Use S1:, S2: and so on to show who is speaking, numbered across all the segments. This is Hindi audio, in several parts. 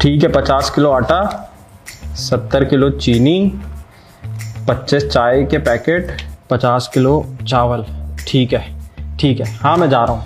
S1: ठीक है, 50 किलो आटा, 70 किलो चीनी, 25 चाय के पैकेट, 50 किलो चावल। ठीक है, हाँ मैं जा रहा हूँ।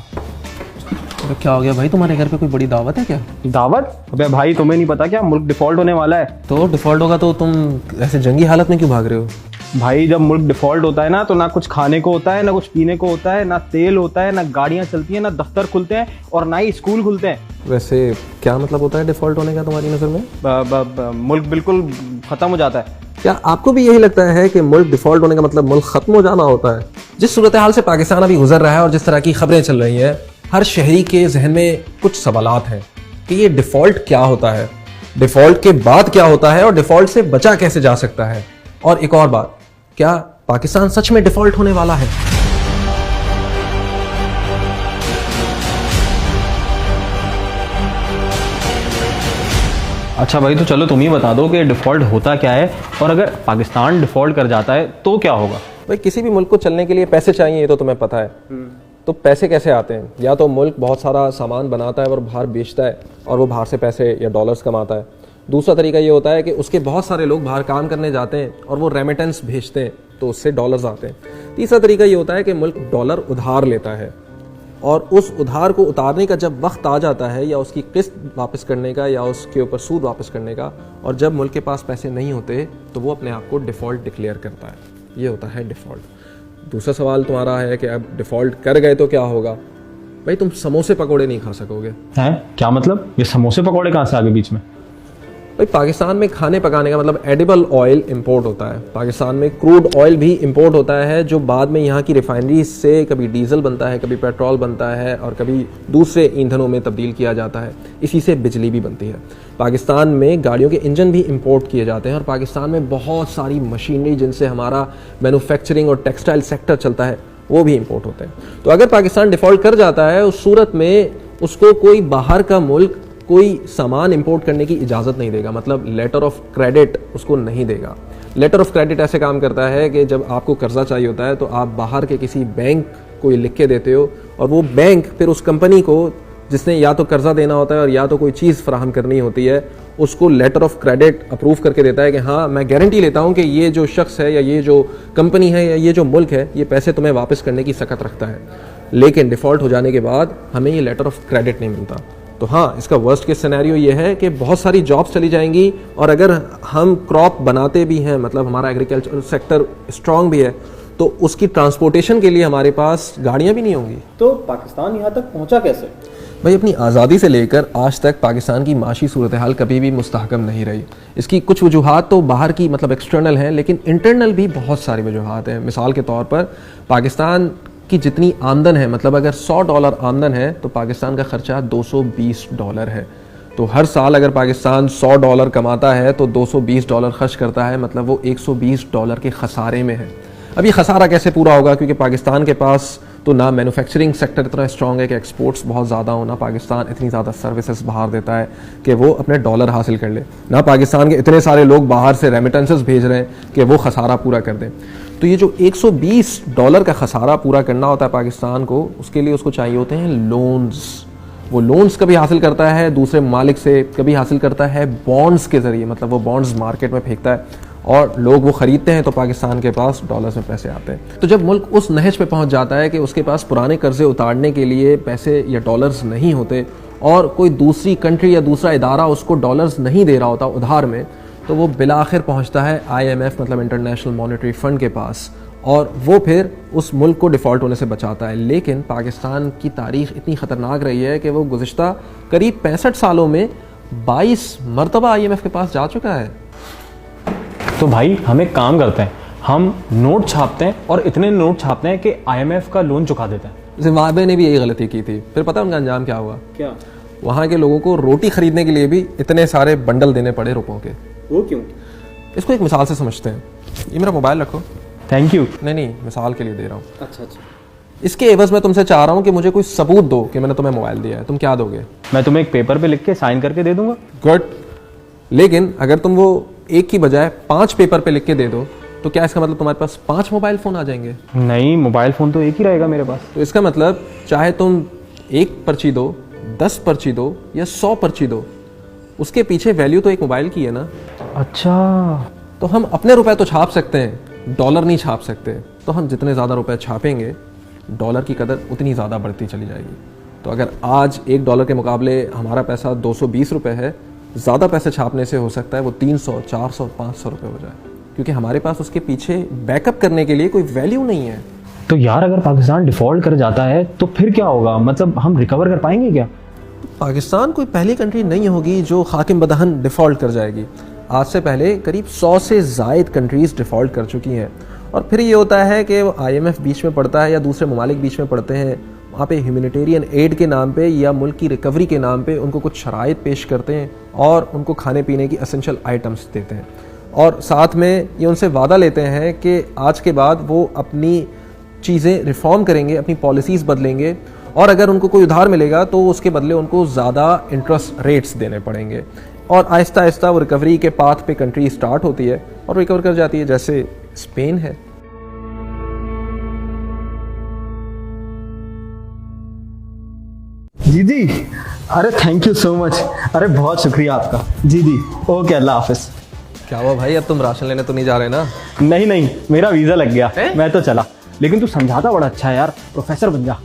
S2: तो क्या हो गया भाई, तुम्हारे घर पे कोई बड़ी दावत है क्या?
S1: दावत? अबे भाई तुम्हें नहीं पता क्या, मुल्क डिफॉल्ट होने वाला है।
S2: तो डिफॉल्ट होगा तो तुम ऐसे जंगी हालत में क्यों भाग रहे हो?
S1: भाई जब मुल्क डिफॉल्ट होता है ना, तो ना कुछ खाने को होता है, ना कुछ पीने को होता है, ना तेल होता है, ना गाड़ियां चलती हैं, ना दफ्तर खुलते हैं और ना ही स्कूल खुलते हैं।
S2: वैसे क्या मतलब होता है डिफॉल्ट होने का तुम्हारी नज़र में?
S1: मुल्क बिल्कुल खत्म हो जाता है।
S2: क्या आपको भी यही लगता है कि मुल्क डिफॉल्ट होने का मतलब मुल्क खत्म हो जाना होता है? जिस सूरत हाल से पाकिस्तान अभी गुजर रहा है और जिस तरह की खबरें चल रही हैं, हर शहरी के जहन में कुछ सवालात हैं कि ये डिफॉल्ट क्या होता है, डिफॉल्ट के बाद क्या होता है और डिफॉल्ट से बचा कैसे जा सकता है। और एक और बात, क्या पाकिस्तान सच में डिफॉल्ट होने वाला है?
S1: अच्छा भाई, तो चलो तुम ही बता दो कि डिफॉल्ट होता क्या है, और अगर पाकिस्तान डिफॉल्ट कर जाता है तो क्या होगा?
S2: भाई किसी भी मुल्क को चलने के लिए पैसे चाहिए, ये तो तुम्हें पता है। तो पैसे कैसे आते हैं? या तो मुल्क बहुत सारा सामान बनाता है और बाहर बेचता है और वो बाहर से पैसे या डॉलर्स कमाता है। दूसरा तरीका ये होता है कि उसके बहुत सारे लोग बाहर काम करने जाते हैं और वो रेमिटेंस भेजते हैं, तो उससे डॉलर्स आते हैं। तीसरा तरीका ये होता है कि मुल्क डॉलर उधार लेता है और उस उधार को उतारने का जब वक्त आ जाता है, या उसकी किस्त वापस करने का, या उसके ऊपर सूद वापस करने का, और जब मुल्क के पास पैसे नहीं होते तो वो अपने आप को डिफ़ॉल्ट डिक्लेयर करता है। ये होता है डिफ़ॉल्ट। दूसरा सवाल तुम्हारा है कि अब डिफ़ॉल्ट कर गए तो क्या होगा? भाई तुम समोसे पकौड़े नहीं खा सकोगे।
S1: हैं? क्या मतलब? ये समोसे पकौड़े कहाँ से आ गए बीच में?
S2: भाई पाकिस्तान में खाने पकाने का मतलब एडिबल ऑयल इंपोर्ट होता है। पाकिस्तान में क्रूड ऑयल भी इंपोर्ट होता है, जो बाद में यहाँ की रिफाइनरी से कभी डीजल बनता है, कभी पेट्रोल बनता है और कभी दूसरे ईंधनों में तब्दील किया जाता है। इसी से बिजली भी बनती है। पाकिस्तान में गाड़ियों के इंजन भी इंपोर्ट किए जाते हैं और पाकिस्तान में बहुत सारी मशीनरी जिनसे हमारा मैन्युफैक्चरिंग और टेक्सटाइल सेक्टर चलता है, वो भी इंपोर्ट होते हैं। तो अगर पाकिस्तान डिफ़ॉल्ट कर जाता है, उस सूरत में उसको कोई बाहर का मुल्क कोई सामान इंपोर्ट करने की इजाज़त नहीं देगा, मतलब लेटर ऑफ क्रेडिट उसको नहीं देगा। लेटर ऑफ क्रेडिट ऐसे काम करता है कि जब आपको कर्जा चाहिए होता है तो आप बाहर के किसी बैंक को लिख के देते हो और वो बैंक फिर उस कंपनी को, जिसने या तो कर्जा देना होता है और या तो कोई चीज़ फराहम करनी होती है, उसको लेटर ऑफ क्रेडिट अप्रूव करके देता है कि हाँ मैं गारंटी लेता हूँ कि ये जो शख्स है या ये जो कंपनी है या ये जो मुल्क है, ये पैसे तुम्हें वापस करने की सकत रखता है। लेकिन डिफ़ॉल्ट हो जाने के बाद हमें ये लेटर ऑफ क्रेडिट नहीं मिलता। तो हाँ, इसका वर्स्ट केस सिनेरियो ये है कि बहुत सारी जॉब्स चली जाएंगी, और अगर हम क्रॉप बनाते भी हैं, मतलब हमारा एग्रीकल्चर सेक्टर स्ट्रांग भी है, तो उसकी ट्रांसपोर्टेशन के लिए हमारे पास गाड़ियाँ भी नहीं होंगी।
S3: तो पाकिस्तान यहाँ तक पहुँचा कैसे?
S2: भाई अपनी आज़ादी से लेकर आज तक पाकिस्तान की माशी सूरत हाल कभी भी मुस्तहकम नहीं रही। इसकी कुछ वजूहात तो बाहर की मतलब एक्सटर्नल हैं, लेकिन इंटरनल भी बहुत सारी वजूहात हैं। मिसाल के तौर पर पाकिस्तान की जितनी आमदन है, मतलब अगर $100 आमदन है तो पाकिस्तान का ख़र्चा $220 है। तो हर साल अगर पाकिस्तान $100 कमाता है तो $220 खर्च करता है, मतलब वो $120 के खसारे में है। अब ये खसारा कैसे पूरा होगा? क्योंकि पाकिस्तान के पास तो ना मैन्युफैक्चरिंग सेक्टर इतना स्ट्रॉन्ग है कि एक्सपोर्ट्स बहुत ज़्यादा हो, ना पाकिस्तान इतनी ज़्यादा सर्विसेज बाहर देता है कि वो अपने डॉलर हासिल कर ले, ना पाकिस्तान के इतने सारे लोग बाहर से रेमिटेंसेस भेज रहे हैं कि वो खसारा पूरा कर दें। तो ये जो $120 का खसारा पूरा करना होता है पाकिस्तान को, उसके लिए उसको चाहिए होते हैं लोन्स। वो लोन्स कभी हासिल करता है दूसरे ममालिक से, कभी हासिल करता है बॉन्ड्स के ज़रिए, मतलब वो बॉन्ड्स मार्केट में फेंकता है और लोग वो ख़रीदते हैं, तो पाकिस्तान के पास डॉलर्स में पैसे आते हैं। तो जब मुल्क उस नहज पे पहुंच जाता है कि उसके पास पुराने कर्जे उतारने के लिए पैसे या डॉलर्स नहीं होते और कोई दूसरी कंट्री या दूसरा इदारा उसको डॉलर्स नहीं दे रहा होता उधार में, तो वो बिलाखिर पहुंचता है IMF मतलब इंटरनेशनल मॉनेटरी फंड के पास, और वो फिर उस मुल्क को डिफ़ॉल्ट होने से बचाता है। लेकिन पाकिस्तान की तारीख़ इतनी ख़तरनाक रही है कि वो गुज़िश्ता करीब 65 सालों में 22 मरतबा IMF के पास जा चुका है।
S1: तो भाई हम एक काम करते हैं, हम नोट छापते हैं और इतने नोट छापते हैं कि IMF का लोन चुका देते हैं।
S2: जिम्बाब्वे ने भी यही गलती की थी, फिर पता है उनका अंजाम क्या हुआ?
S3: क्या?
S2: वहाँ के लोगों को रोटी खरीदने के लिए भी इतने सारे बंडल देने पड़े रुपयों के।
S3: वो क्यों?
S2: इसको एक मिसाल से समझते हैं। ये मेरा मोबाइल रखो।
S1: Thank you.
S2: नहीं, मिसाल के लिए दे रहा हूँ।
S3: अच्छा।
S2: इसके एवज में तुमसे चाह रहा हूँ कि मुझे कोई सबूत दो कि मैंने तुम्हें मोबाइल दिया है। तुम क्या दोगे?
S1: मैं तुम्हें एक पेपर पे लिख के साइन करके दे दूंगा।
S2: गुड। लेकिन अगर तुम वो एक की बजाय 5 पेपर पे लिख के दे दो, तो क्या इसका मतलब तुम्हारे पास 5 मोबाइल फ़ोन आ जाएंगे?
S1: नहीं, मोबाइल फ़ोन तो एक ही रहेगा मेरे पास।
S2: तो इसका मतलब चाहे तुम 1 पर्ची दो, 10 पर्ची दो या 100 पर्ची दो, उसके पीछे वैल्यू तो एक मोबाइल की है ना।
S1: अच्छा,
S2: तो हम अपने रुपए तो छाप सकते हैं, डॉलर नहीं छाप सकते। तो हम जितने ज़्यादा रुपए छापेंगे डॉलर की कदर उतनी ज़्यादा बढ़ती चली जाएगी। तो अगर आज $1 के मुकाबले हमारा पैसा 220 रुपये है, ज़्यादा पैसे छापने से हो सकता है वो 300, 400, 500 रुपये हो जाए, क्योंकि हमारे पास उसके पीछे बैकअप करने के लिए कोई वैल्यू नहीं है।
S1: तो यार अगर पाकिस्तान डिफॉल्ट कर जाता है तो फिर क्या होगा? मतलब हम रिकवर कर पाएंगे क्या?
S2: पाकिस्तान कोई पहली कंट्री नहीं होगी जो हाकिम बदहन डिफ़ॉल्ट कर जाएगी। आज से पहले करीब 100 से ज़ायद कंट्रीज़ डिफ़ॉल्ट कर चुकी हैं। और फिर ये होता है कि IMF बीच में पड़ता है या दूसरे ममालिक बीच में पड़ते हैं, वहाँ पे ह्यूमैनिटेरियन एड के नाम पे या मुल्क की रिकवरी के नाम पे उनको कुछ शराइत पेश करते हैं और उनको खाने पीने की एसेंशियल आइटम्स देते हैं, और साथ में ये उनसे वादा लेते हैं कि आज के बाद वो अपनी चीज़ें रिफॉर्म करेंगे, अपनी पॉलिसीज़ बदलेंगे, और अगर उनको कोई उधार मिलेगा तो उसके बदले उनको ज़्यादा इंटरेस्ट रेट्स देने पड़ेंगे। और आहिस्ता आहिस्ता वो रिकवरी के पाथ पे कंट्री स्टार्ट होती है और रिकवर कर जाती है, जैसे स्पेन है।
S1: जी जी, अरे थैंक यू सो मच, अरे बहुत शुक्रिया आपका। जी जी, ओके, अल्लाह हाफिज।
S2: क्या हुआ भाई, अब तुम राशन लेने तो नहीं जा रहे ना?
S1: नहीं नहीं, मेरा वीज़ा लग गया, मैं तो चला। लेकिन तू समझाता बड़ा अच्छा है यार, प्रोफेसर बन जा।